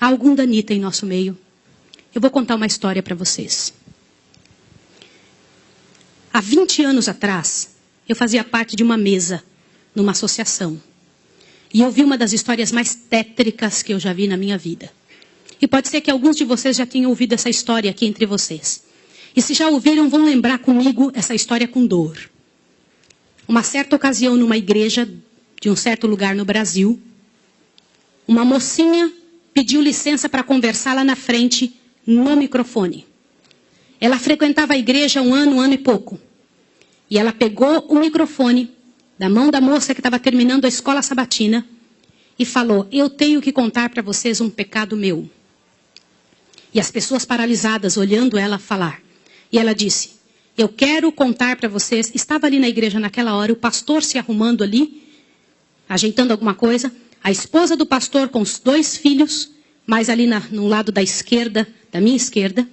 Há algum danita em nosso meio? Eu vou contar uma história para vocês. Há 20 anos atrás, eu fazia parte de uma mesa numa associação. E eu vi uma das histórias mais tétricas que eu já vi na minha vida. E pode ser que alguns de vocês já tenham ouvido essa história aqui entre vocês. E se já ouviram, vão lembrar comigo essa história com dor. Uma certa ocasião, numa igreja de um certo lugar no Brasil, uma mocinha pediu licença para conversar lá na frente, no microfone. Ela frequentava a igreja há um ano e pouco. E ela pegou o microfone da mão da moça que estava terminando a escola sabatina e falou: eu tenho que contar para vocês um pecado meu. E as pessoas paralisadas olhando ela falar. E ela disse: eu quero contar para vocês. Estava ali na igreja naquela hora, o pastor se arrumando ali, ajeitando alguma coisa. A esposa do pastor com os 2 filhos, mais ali no lado da esquerda, da minha esquerda.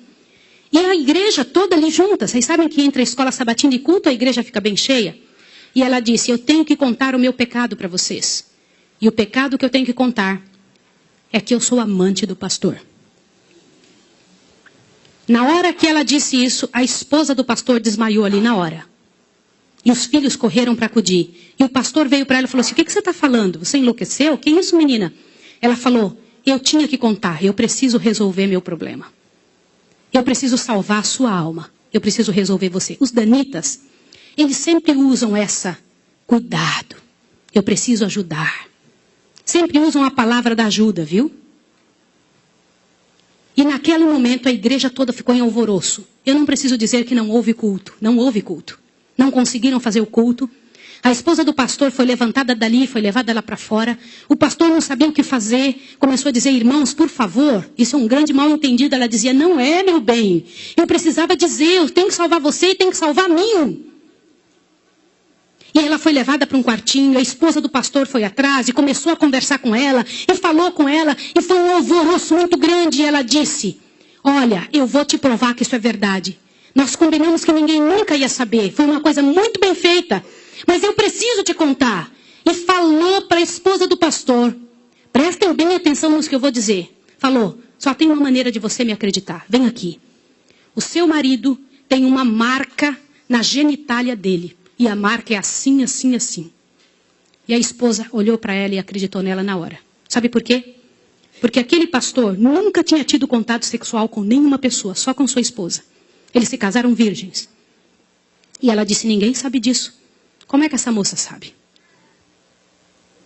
E a igreja toda ali junta. Vocês sabem que entre a escola sabatina e culto a igreja fica bem cheia? E ela disse: eu tenho que contar o meu pecado para vocês. E o pecado que eu tenho que contar é que eu sou amante do pastor. Na hora que ela disse isso, a esposa do pastor desmaiou ali na hora. E os filhos correram para acudir. E o pastor veio para ela e falou assim: o que você está falando? Você enlouqueceu? Que isso, menina? Ela falou: eu tinha que contar, eu preciso resolver meu problema. Eu preciso salvar a sua alma. Eu preciso resolver você. Os danitas, eles sempre usam essa: cuidado, eu preciso ajudar. Sempre usam a palavra da ajuda, viu? E naquele momento a igreja toda ficou em alvoroço. Eu não preciso dizer que não houve culto. Não houve culto. Não conseguiram fazer o culto. A esposa do pastor foi levantada dali, foi levada lá para fora. O pastor não sabia o que fazer. Começou a dizer: irmãos, por favor, isso é um grande mal entendido. Ela dizia: não é, meu bem. Eu precisava dizer, eu tenho que salvar você e tenho que salvar mim. E ela foi levada para um quartinho, a esposa do pastor foi atrás e começou a conversar com ela, e falou com ela, e foi um alvoroço muito grande. E ela disse: olha, eu vou te provar que isso é verdade. Nós combinamos que ninguém nunca ia saber, foi uma coisa muito bem feita, mas eu preciso te contar. E falou para a esposa do pastor: prestem bem atenção no que eu vou dizer. Falou: só tem uma maneira de você me acreditar, vem aqui. O seu marido tem uma marca na genitália dele. E a marca é assim, assim, assim. E a esposa olhou para ela e acreditou nela na hora. Sabe por quê? Porque aquele pastor nunca tinha tido contato sexual com nenhuma pessoa, só com sua esposa. Eles se casaram virgens. E ela disse: ninguém sabe disso. Como é que essa moça sabe?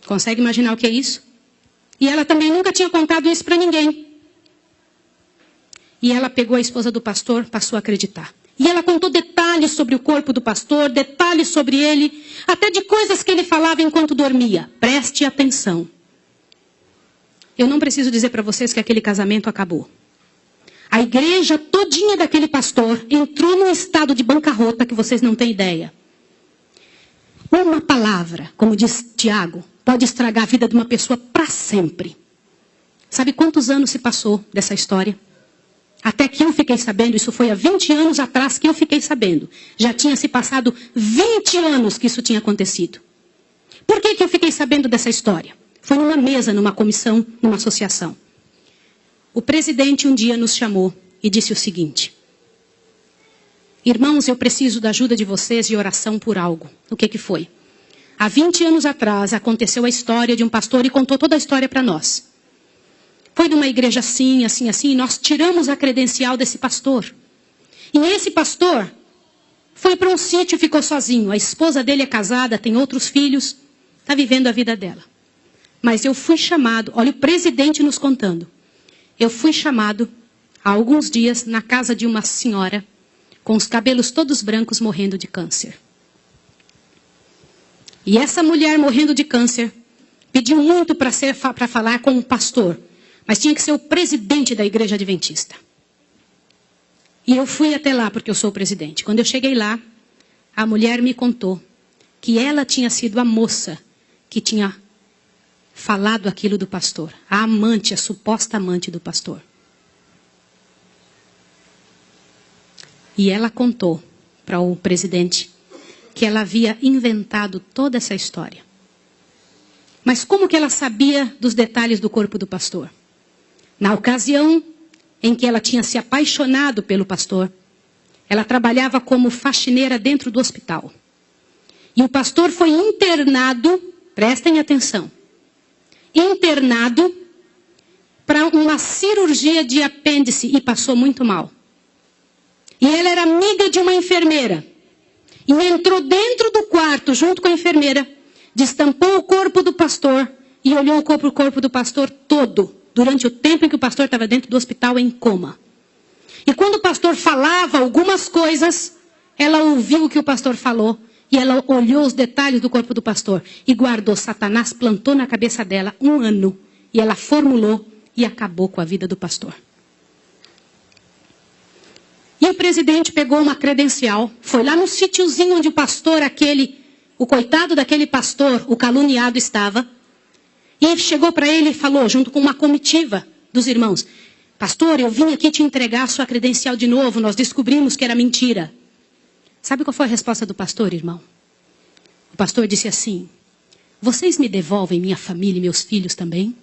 Consegue imaginar o que é isso? E ela também nunca tinha contado isso para ninguém. E ela pegou a esposa do pastor, passou a acreditar. E ela contou detalhes sobre o corpo do pastor, detalhes sobre ele, até de coisas que ele falava enquanto dormia. Preste atenção. Eu não preciso dizer para vocês que aquele casamento acabou. A igreja todinha daquele pastor entrou num estado de bancarrota que vocês não têm ideia. Uma palavra, como diz Tiago, pode estragar a vida de uma pessoa para sempre. Sabe quantos anos se passou dessa história? Até que eu fiquei sabendo, isso foi há 20 anos atrás que eu fiquei sabendo. Já tinha se passado 20 anos que isso tinha acontecido. Por que eu fiquei sabendo dessa história? Foi numa mesa, numa comissão, numa associação. O presidente um dia nos chamou e disse o seguinte: irmãos, eu preciso da ajuda de vocês e oração por algo. O que foi? Há 20 anos atrás aconteceu a história de um pastor e contou toda a história para nós. Foi numa igreja assim, assim, assim, e nós tiramos a credencial desse pastor. E esse pastor foi para um sítio e ficou sozinho. A esposa dele é casada, tem outros filhos, está vivendo a vida dela. Mas eu fui chamado, olha o presidente nos contando. Eu fui chamado há alguns dias na casa de uma senhora com os cabelos todos brancos morrendo de câncer. E essa mulher morrendo de câncer pediu muito para falar com o pastor. Mas tinha que ser o presidente da igreja adventista. E eu fui até lá porque eu sou o presidente. Quando eu cheguei lá, a mulher me contou que ela tinha sido a moça que tinha falado aquilo do pastor. A amante, a suposta amante do pastor. E ela contou para o presidente que ela havia inventado toda essa história. Mas como que ela sabia dos detalhes do corpo do pastor? Na ocasião em que ela tinha se apaixonado pelo pastor, ela trabalhava como faxineira dentro do hospital. E o pastor foi internado, prestem atenção, internado para uma cirurgia de apêndice e passou muito mal. E ela era amiga de uma enfermeira. E entrou dentro do quarto junto com a enfermeira, destampou o corpo do pastor e olhou o corpo do pastor todo, durante o tempo em que o pastor estava dentro do hospital em coma. E quando o pastor falava algumas coisas, ela ouviu o que o pastor falou e ela olhou os detalhes do corpo do pastor e guardou. Satanás plantou na cabeça dela 1 ano e ela formulou e acabou com a vida do pastor. E o presidente pegou uma credencial, foi lá no sítiozinho onde o pastor o coitado daquele pastor, o caluniado estava, e chegou para ele e falou, junto com uma comitiva dos irmãos, pastor, eu vim aqui te entregar a sua credencial de novo, nós descobrimos que era mentira. Sabe qual foi a resposta do pastor, irmão? O pastor disse assim, vocês me devolvem minha família e meus filhos também?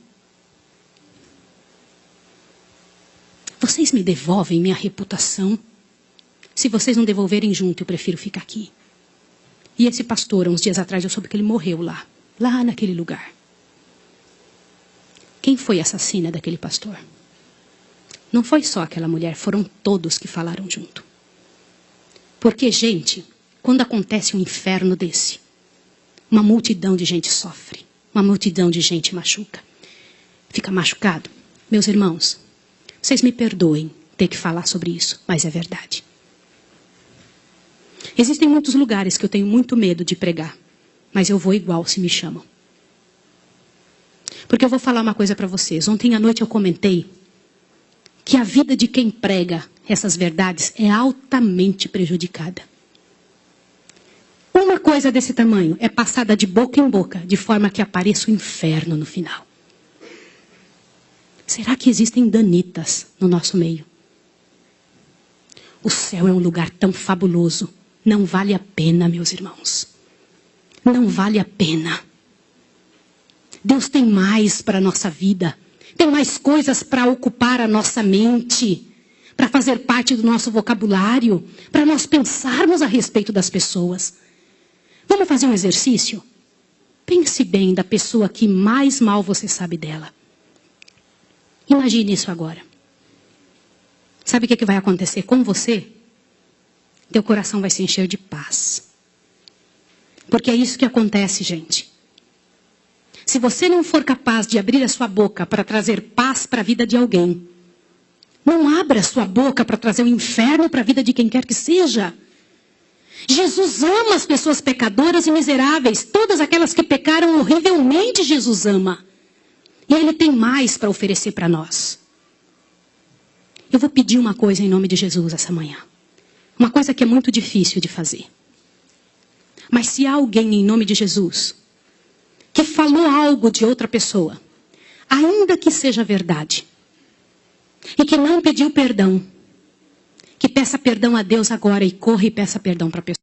Vocês me devolvem minha reputação? Se vocês não devolverem junto, eu prefiro ficar aqui. E esse pastor, uns dias atrás, eu soube que ele morreu lá naquele lugar. Quem foi a assassina daquele pastor? Não foi só aquela mulher, foram todos que falaram junto. Porque, gente, quando acontece um inferno desse, uma multidão de gente sofre, uma multidão de gente machuca. Fica machucado. Meus irmãos, vocês me perdoem ter que falar sobre isso, mas é verdade. Existem muitos lugares que eu tenho muito medo de pregar, mas eu vou igual se me chamam. Porque eu vou falar uma coisa para vocês. Ontem à noite eu comentei que a vida de quem prega essas verdades é altamente prejudicada. Uma coisa desse tamanho é passada de boca em boca, de forma que apareça o inferno no final. Será que existem danitas no nosso meio? O céu é um lugar tão fabuloso. Não vale a pena, meus irmãos. Não vale a pena. Deus tem mais para a nossa vida. Tem mais coisas para ocupar a nossa mente. Para fazer parte do nosso vocabulário. Para nós pensarmos a respeito das pessoas. Vamos fazer um exercício? Pense bem da pessoa que mais mal você sabe dela. Imagine isso agora. Sabe o que vai acontecer com você? Teu coração vai se encher de paz. Porque é isso que acontece, gente. Se você não for capaz de abrir a sua boca para trazer paz para a vida de alguém, não abra a sua boca para trazer o inferno para a vida de quem quer que seja. Jesus ama as pessoas pecadoras e miseráveis. Todas aquelas que pecaram horrivelmente, Jesus ama. E Ele tem mais para oferecer para nós. Eu vou pedir uma coisa em nome de Jesus essa manhã. Uma coisa que é muito difícil de fazer. Mas se há alguém em nome de Jesus que falou algo de outra pessoa, ainda que seja verdade, e que não pediu perdão, que peça perdão a Deus agora e corra e peça perdão para a pessoa.